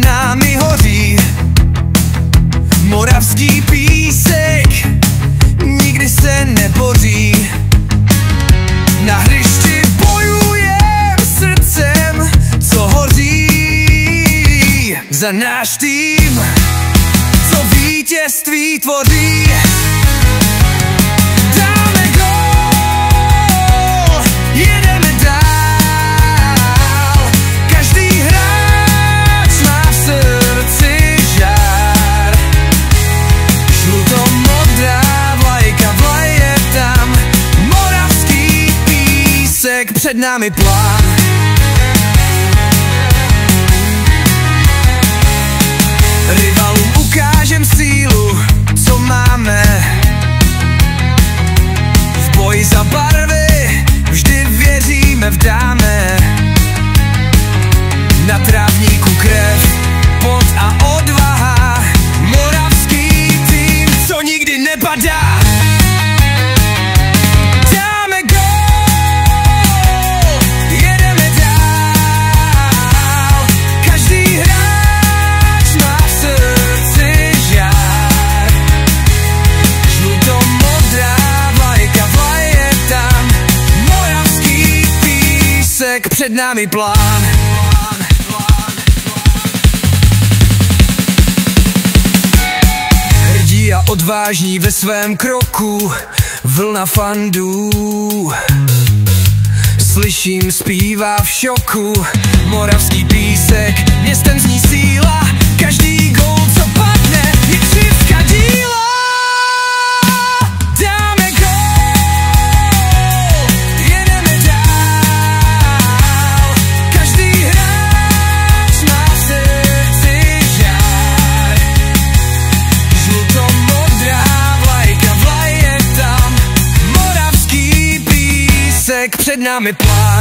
námi hoří. Moravský písek nikdy se neboří. Na hřišti bojujem srdcem, co hoří. Za náš tým, co vítězství tvoří. Dáme gól, jedeme dál. Každý hráč má v srdci žár. Žluto-modrá vlajka vlaje tam. Moravský písek, před námi plán. Rivalům ukážem sílu, co máme. V boji za barvy vždy věříme, vdáme. Na trávníku krev, pot a odvaha. Moravský tým, co nikdy nepadá. Dáme gól, jedeme dál. Každý hráč má v srdci žár. Žluto-modrá vlajka vlaje tam. Moravský písek, před námi plán. Hrdí a odvážní ve svém kroku, vlna fandů. Slyším, zpívá v šoku. Moravský písek, městem zní síla. Každý gól, co padne, je křivka díla. Dáme gól, jedeme dál. Každý hráč má v srdci žár. Žluto-modrá vlajka vlaje tam. Moravský písek, před námi plán.